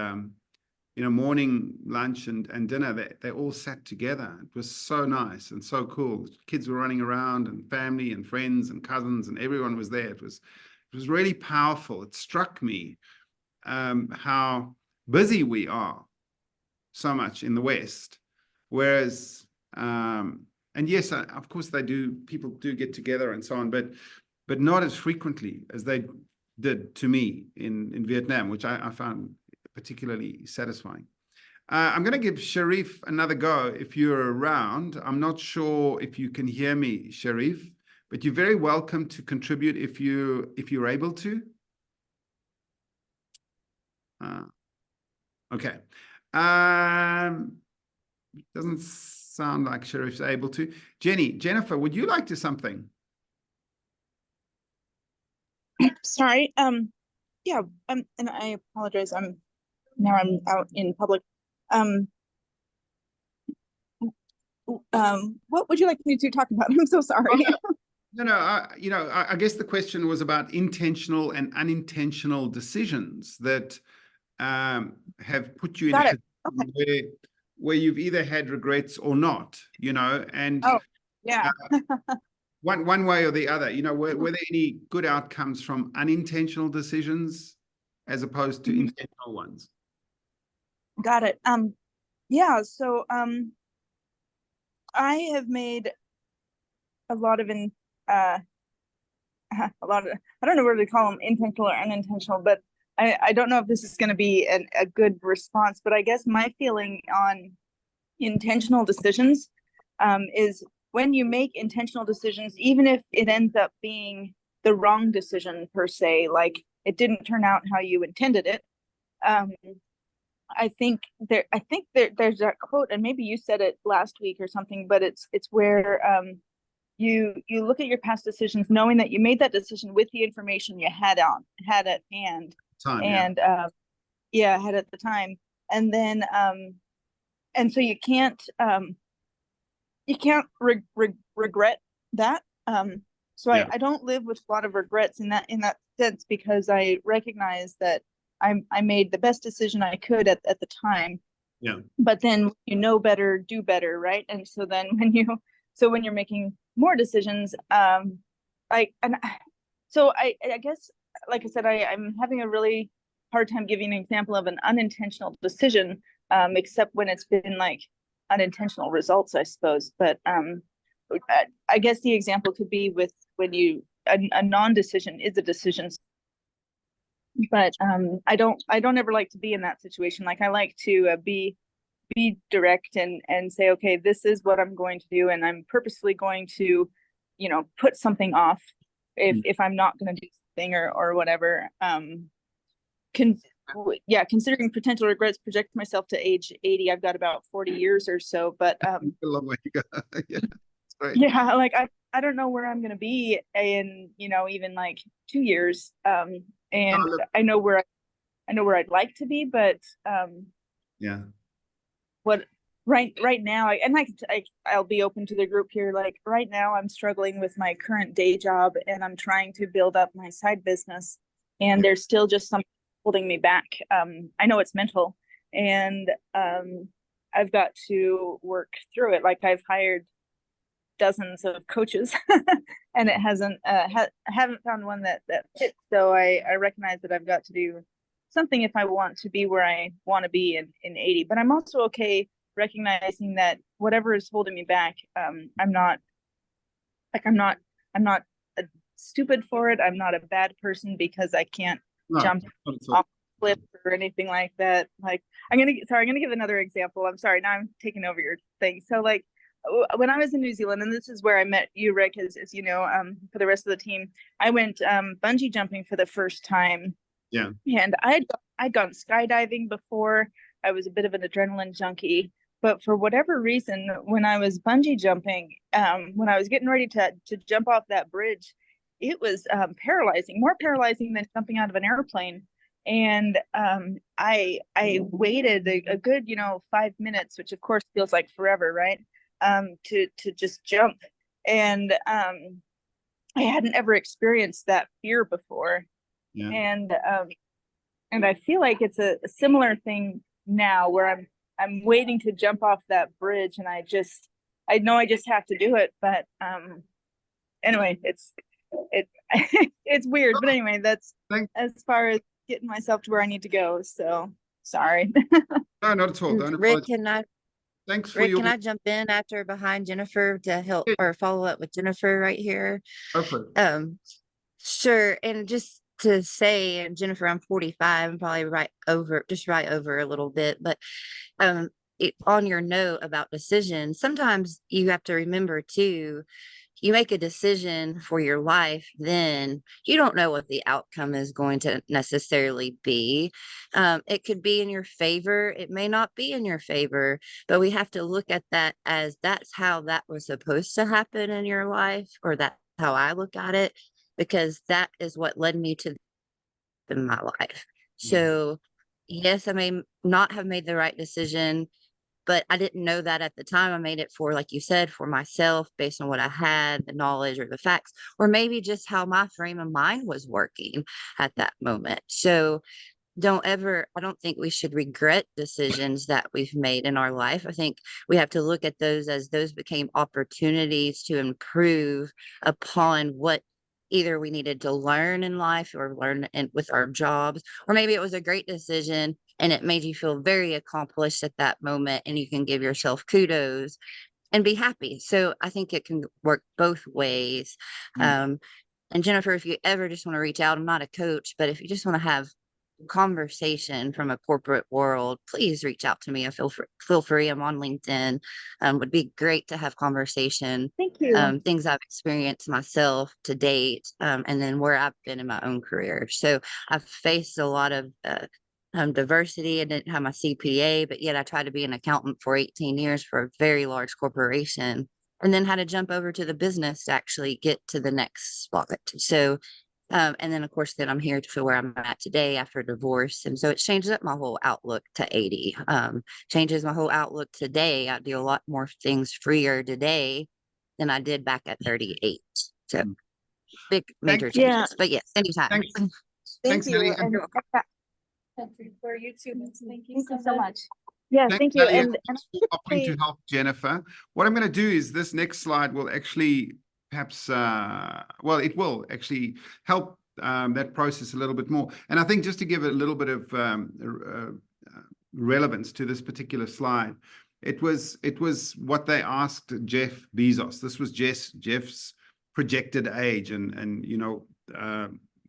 you know, morning, lunch, and dinner. They all sat together. It was so nice and so cool. Kids were running around, and family and friends and cousins, and everyone was there. It was really powerful. It struck me how busy we are so much in the West, whereas and yes, of course people do get together and so on, but not as frequently as they did to me in Vietnam, which I found particularly satisfying. I'm going to give Sharif another go if you're around. I'm not sure if you can hear me, Sharif, but you're very welcome to contribute if you're able to. Okay. Doesn't sound like Sharif's able to. Jennifer, would you like to something? Sorry. Yeah. And I apologize. I'm out in public. What would you like me to talk about? I'm so sorry. No. I guess the question was about intentional and unintentional decisions that have put you in a position where you've either had regrets or not, you know, and yeah. one way or the other, you know, were there any good outcomes from unintentional decisions as opposed to intentional ones? Got it. Yeah, so I have made a lot of I don't know whether to call them intentional or unintentional, but I don't know if this is going to be a good response, but I guess my feeling on intentional decisions is when you make intentional decisions, even if it ends up being the wrong decision per se, like it didn't turn out how you intended it. I think there's that quote, and maybe you said it last week or something, but it's where you look at your past decisions knowing that you made that decision with the information you had at hand had at the time, and then and so you can't regret that. So I don't live with a lot of regrets in that sense, because I recognize that I made the best decision I could at the time. Yeah. But then you know better, do better, right? And so then when you're making more decisions, I guess, like I said, I'm having a really hard time giving an example of an unintentional decision, except when it's been like unintentional results, I suppose. But I guess the example could be with when a non-decision is a decision. but I don't ever like to be in that situation. Like I like to be direct and say, okay, this is what I'm going to do, and I'm purposefully going to, you know, put something off if I'm not going to do something or whatever. Considering potential regrets, project myself to age 80. I've got about 40 years or so, but A long way to go. Yeah, that's great. yeah, like I don't know where I'm going to be in, you know, even like 2 years. And look- I know where I'd like to be, but Yeah. what right now, I'll be open to the group here. Like right now, I'm struggling with my current day job, and I'm trying to build up my side business, and there's still just something holding me back. I know it's mental, and I've got to work through it. Like I've hired dozens of coaches, and it hasn't I haven't found one that fits. So I recognize that I've got to do something if I want to be where I want to be in 80. But I'm also okay recognizing that whatever is holding me back, I'm not stupid for it. I'm not a bad person because I can't No, jump not at all. off a cliff or anything like that. Like I'm gonna give another example. I'm sorry, now I'm taking over your thing. So like when I was in New Zealand, and this is where I met you, Rick, as you know, for the rest of the team, I went bungee jumping for the first time. Yeah. And I'd gone skydiving before. I was a bit of an adrenaline junkie, but for whatever reason, when I was bungee jumping, when I was getting ready to jump off that bridge, it was paralyzing, more paralyzing than jumping out of an airplane. And I waited a good, 5 minutes, which of course feels like forever, right? To just jump. And I hadn't ever experienced that fear before. Yeah. And I feel like it's a similar thing now where I'm waiting to jump off that bridge, and I know I just have to do it. But anyway, it's it's weird. But anyway, that's as far as getting myself to where I need to go. So sorry. No, not at all. Don't Rick, apologize. Thanks for Rick, your. can I jump in after behind Jennifer to help or follow up with Jennifer right here? Okay. Sure. And just to say, and Jennifer, I'm 45, I'm probably right over a little bit, but on your note about decisions, sometimes you have to remember too, you make a decision for your life, then you don't know what the outcome is going to necessarily be. It could be in your favor. It may not be in your favor, but we have to look at that as that's how that was supposed to happen in your life, or that's how I look at it, because that is what led me to in my life. So yes, I may not have made the right decision, but I didn't know that at the time. I made it for, like you said, for myself, based on what I had, the knowledge or the facts, or maybe just how my frame of mind was working at that moment. So I don't think we should regret decisions that we've made in our life. I think we have to look at those as those became opportunities to improve upon what either we needed to learn in life or learn with our jobs, or maybe it was a great decision and it made you feel very accomplished at that moment, and you can give yourself kudos and be happy. So I think it can work both ways. And Jennifer, if you ever just want to reach out, I'm not a coach, but if you just want to have conversation from a corporate world, please reach out to me. I feel free. I'm on LinkedIn. Would be great to have conversation. Thank you. Things I've experienced myself to date, and then where I've been in my own career. So I've faced a lot of diversity. I didn't have my CPA, but yet I tried to be an accountant for 18 years for a very large corporation, and then had to jump over to the business to actually get to the next spot. So and then of course, then I'm here to where I'm at today after divorce. And so it changes up my whole outlook to 80, changes my whole outlook today. I do a lot more things freer today than I did back at 38. So big major changes, Yeah. but yes, anytime. Thanks. Thank Thanks, you. Nelly. And For you too. Thank thank you so much. Yeah, Thanks, thank you. Nelly, And thanks for offering to help Jennifer. What I'm going to do is this next slide will actually perhaps, well, it will actually help that process a little bit more. And I think just to give a little bit of relevance to this particular slide, it was what they asked Jeff Bezos. This was Jeff's projected age, and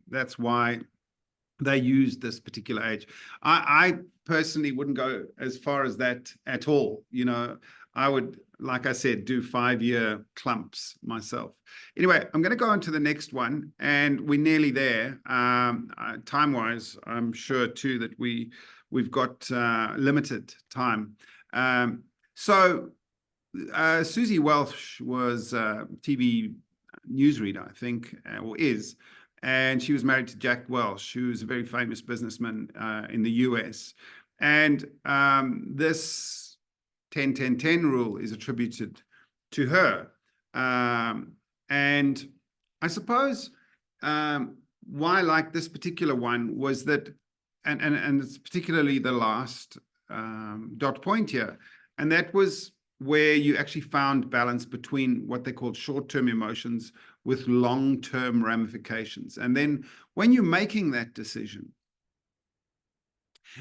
that's why they use this particular age. I personally wouldn't go as far as that at all. You know, I would, like I said, do 5-year clumps myself. Anyway, I'm going to go on to the next one, and we're nearly there. Time-wise, I'm sure too that we've got limited time. So Susie Welsh was a TV newsreader, I think, or is. And she was married to Jack Welch, who's a very famous businessman in the US. And this 10-10-10 rule is attributed to her. And I suppose why I like this particular one was that, and it's particularly the last dot point here, and that was where you actually found balance between what they called short-term emotions with long-term ramifications. And then when you're making that decision,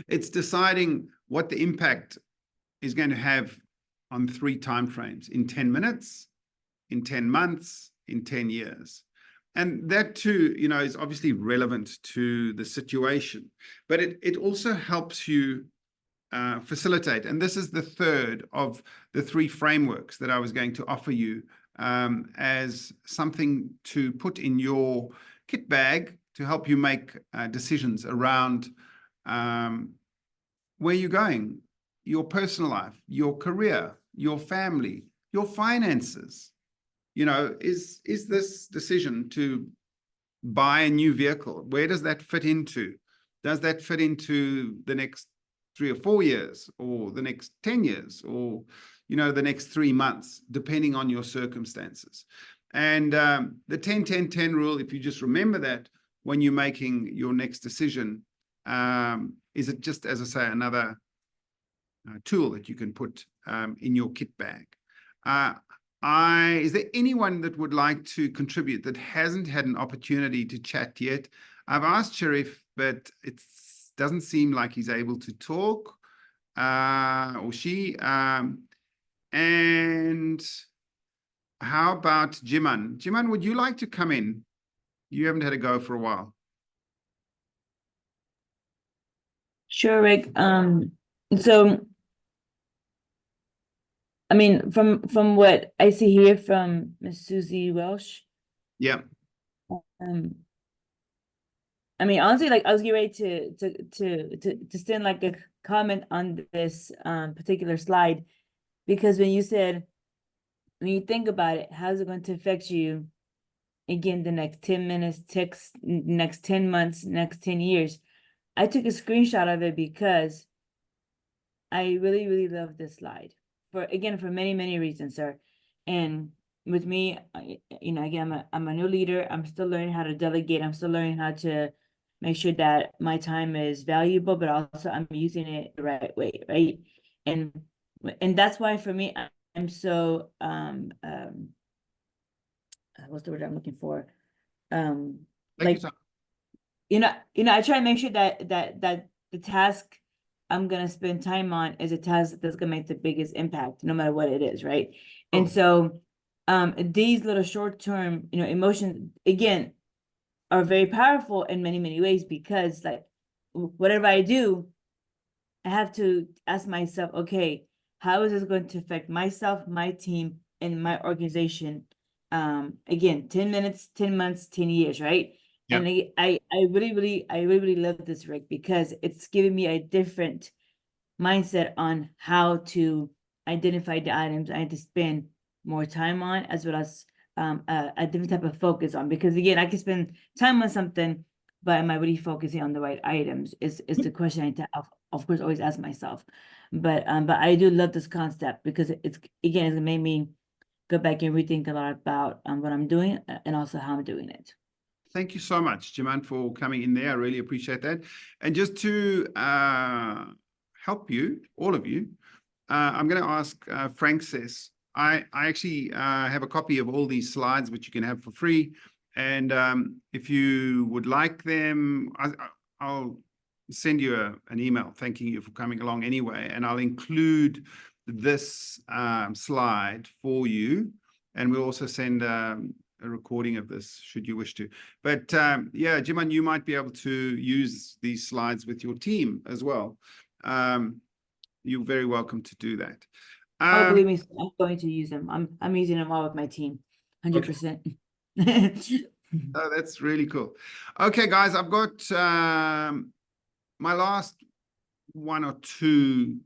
it's deciding what the impact is going to have on 3 timeframes: in 10 minutes, in 10 months, in 10 years. And that too, you know, is obviously relevant to the situation, but it also helps you facilitate. And this is the third of the 3 frameworks that I was going to offer you as something to put in your kit bag to help you make decisions around where you're going, your personal life, your career, your family, your finances. You know, is this decision to buy a new vehicle, where does that fit into? Does that fit into the next 3 or 4 years, or the next 10 years, or, you know, the next 3 months, depending on your circumstances? And the 10-10-10 rule, if you just remember that when you're making your next decision, is it just, as I say, another tool that you can put in your kit bag. Is there anyone that would like to contribute that hasn't had an opportunity to chat yet? I've asked Sharif, but it doesn't seem like he's able to talk, or she. And how about Jiman? Jiman, would you like to come in? You haven't had a go for a while. Sure, Rick. So I mean, from what I see here from Miss Susie Welsh. Yeah. I mean, honestly, like I was getting ready to send like a comment on this particular slide, because when you said, when you think about it, how's it going to affect you again the next 10 minutes, next 10 months, next 10 years? I took a screenshot of it because I really, really love this slide for many, many reasons, sir. And with me, you know, again, I'm a new leader. I'm still learning how to delegate. I'm still learning how to make sure that my time is valuable, but also I'm using it the right way, right? And that's why for me, I'm so what's the word I'm looking for? Like, you know, I try to make sure that the task I'm gonna spend time on is a task that's gonna make the biggest impact, no matter what it is, right? And so these little short-term, you know, emotions, again, are very powerful in many, many ways, because like whatever I do, I have to ask myself, okay, how is this going to affect myself, my team, and my organization? Again, 10 minutes, 10 months, 10 years, right? Yep. And I really love this, Rick, because it's giving me a different mindset on how to identify the items I need to spend more time on, as well as a different type of focus on. Because again, I can spend time on something, but am I really focusing on the right items? Is the question I need to, of course, always ask myself. But I do love this concept, because it's made me go back and rethink a lot about what I'm doing, and also how I'm doing it. Thank you so much, Jiman, for coming in there. I really appreciate that. And just to help you, all of you, I'm going to ask Frances. I actually have a copy of all these slides, which you can have for free. And if you would like them, I'll send you an email thanking you for coming along anyway. And I'll include this slide for you. And we'll also send a recording of this should you wish to. But yeah, Jiman, you might be able to use these slides with your team as well. You're very welcome to do that. Oh, believe me, I'm going to use them. I'm using them all with my team, 100%. Oh, that's really cool. Okay, guys, I've got my last one or two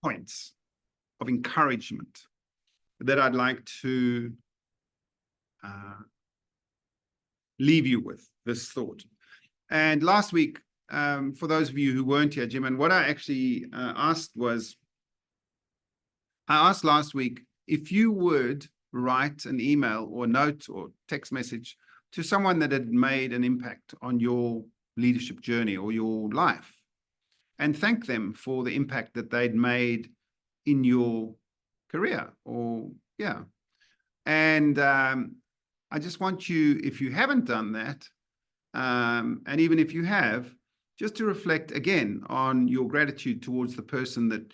points of encouragement that I'd like to leave you with this thought. And last week, for those of you who weren't here, Jim, and what I actually asked was, I asked last week if you would write an email or note or text message to someone that had made an impact on your leadership journey or your life, and thank them for the impact that they'd made in your career, or yeah. And I just want you, if you haven't done that, and even if you have, just to reflect again on your gratitude towards the person that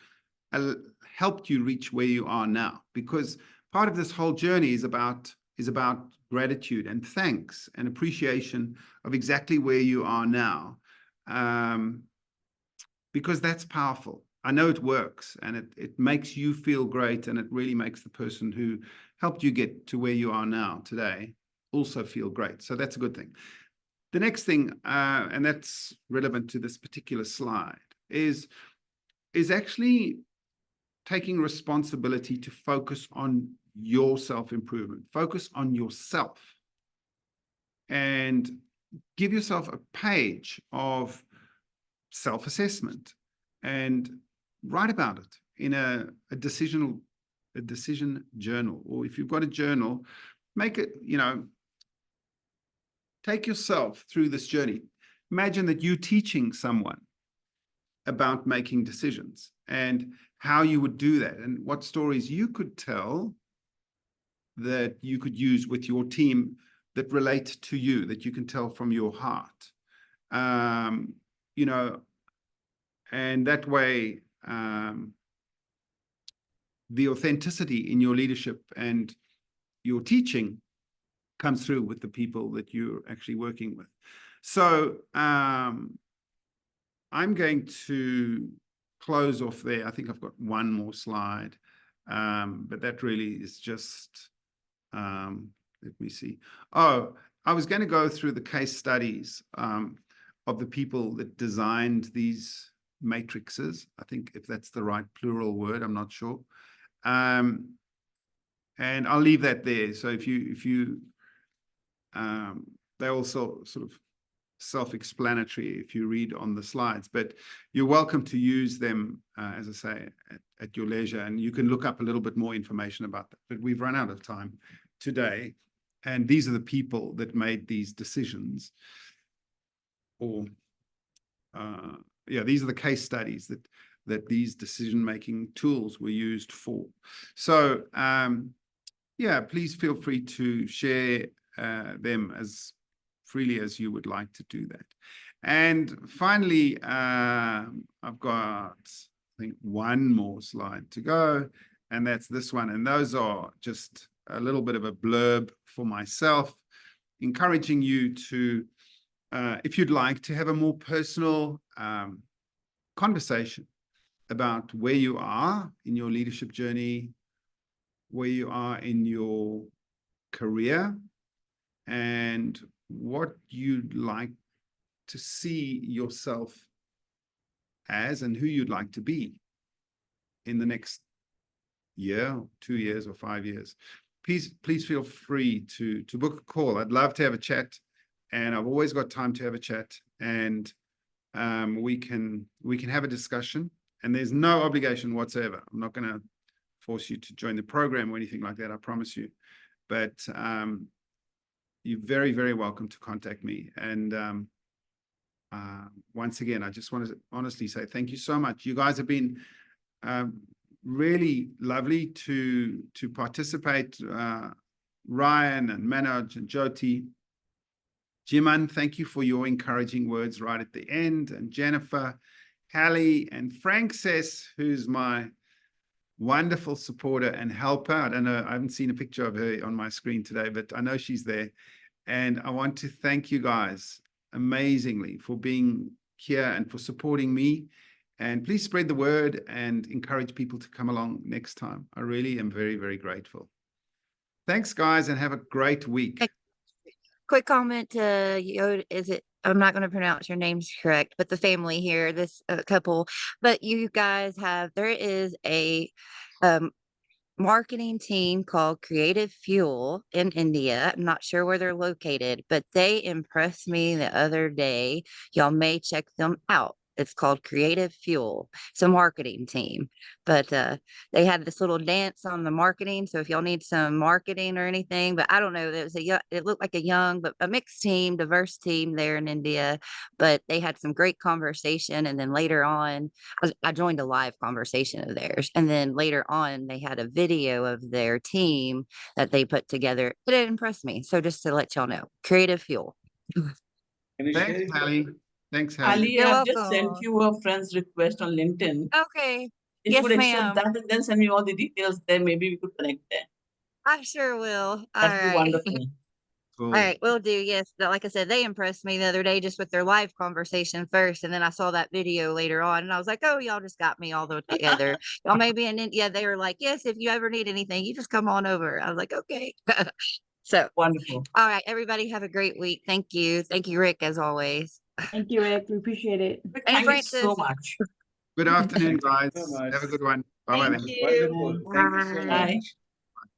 helped you reach where you are now, because part of this whole journey is about gratitude and thanks and appreciation of exactly where you are now, because that's powerful. I know it works, and it makes you feel great, and it really makes the person who helped you get to where you are now today also feel great. So that's a good thing. The next thing, and that's relevant to this particular slide, is actually taking responsibility to focus on your self-improvement. Focus on yourself and give yourself a page of self-assessment and write about it in a decision journal. Or if you've got a journal, make it, take yourself through this journey. Imagine that you're teaching someone about making decisions and how you would do that, and what stories you could tell that you could use with your team that relate to you, that you can tell from your heart. And that way, the authenticity in your leadership and your teaching comes through with the people that you're actually working with. So I'm going to close off there. I think I've got one more slide, but that really is just, let me see. Oh, I was going to go through the case studies of the people that designed these matrices. I think if that's the right plural word, I'm not sure. And I'll leave that there. So if you they're also sort of self-explanatory if you read on the slides, but you're welcome to use them, as I say, at your leisure, and you can look up a little bit more information about that. But we've run out of time today, and these are the people that made these decisions, or these are the case studies that these decision-making tools were used for. So please feel free to share them as freely as you would like to do that. And finally, I've got, I think, one more slide to go, and that's this one. And those are just a little bit of a blurb for myself, encouraging you to, if you'd like, to have a more personal conversation about where you are in your leadership journey, where you are in your career, and what you'd like to see yourself as, and who you'd like to be in the next year, 2 years, or 5 years. Please feel free to book a call. I'd love to have a chat, and I've always got time to have a chat, and we can have a discussion, and there's no obligation whatsoever. I'm not going to force you to join the program or anything like that, I promise you. But you're very, very welcome to contact me. And once again, I just want to honestly say thank you so much. You guys have been really lovely to participate. Ryan and Manoj and Jyoti. Jiman, thank you for your encouraging words right at the end. And Jennifer, Hallie, and Frank Sess, who's my wonderful supporter and helper. I don't know, I haven't seen a picture of her on my screen today, but I know she's there. And I want to thank you guys amazingly for being here and for supporting me. And please spread the word and encourage people to come along next time. I really am very, very grateful. Thanks, guys, and have a great week. Quick comment to Yoda, is it? I'm not going to pronounce your names correct, but the family here, this couple, but you guys have, there is a marketing team called Creative Fuel in India. I'm not sure where they're located, but they impressed me the other day. Y'all may check them out. It's called Creative Fuel. It's a marketing team, but they had this little dance on the marketing. So if y'all need some marketing or anything, but I don't know, there was it looked like a young, but a mixed team, diverse team there in India, but they had some great conversation. And then later on, I joined a live conversation of theirs. And then later on, they had a video of their team that they put together. It impressed me. So just to let y'all know, Creative Fuel. Can you share Thanks, it? Hallie. Thanks, Hallie. Ali, You're I've just sent welcome. you a friend's request on LinkedIn. Okay. If you Yes, would accept ma'am. that and then send me all the details there, maybe we could connect there. I sure will. All That'd be right. wonderful. Cool. All right, will do. Yes. But like I said, they impressed me the other day just with their live conversation first. And then I saw that video later on and I was like, oh, y'all just got me all together. Y'all may be in India. They were like, yes, if you ever need anything, you just come on over. I was like, okay. So, Wonderful. all right, everybody have a great week. Thank you. Thank you, Rick, as always. Thank you, Rick. We appreciate it. And Thank you so Francis. much. Good afternoon, guys. So much. Have a good one. Bye-bye then. Thank you. Wonderful. Thank you so Bye. Bye.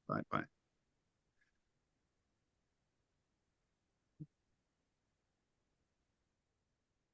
much. Bye-bye.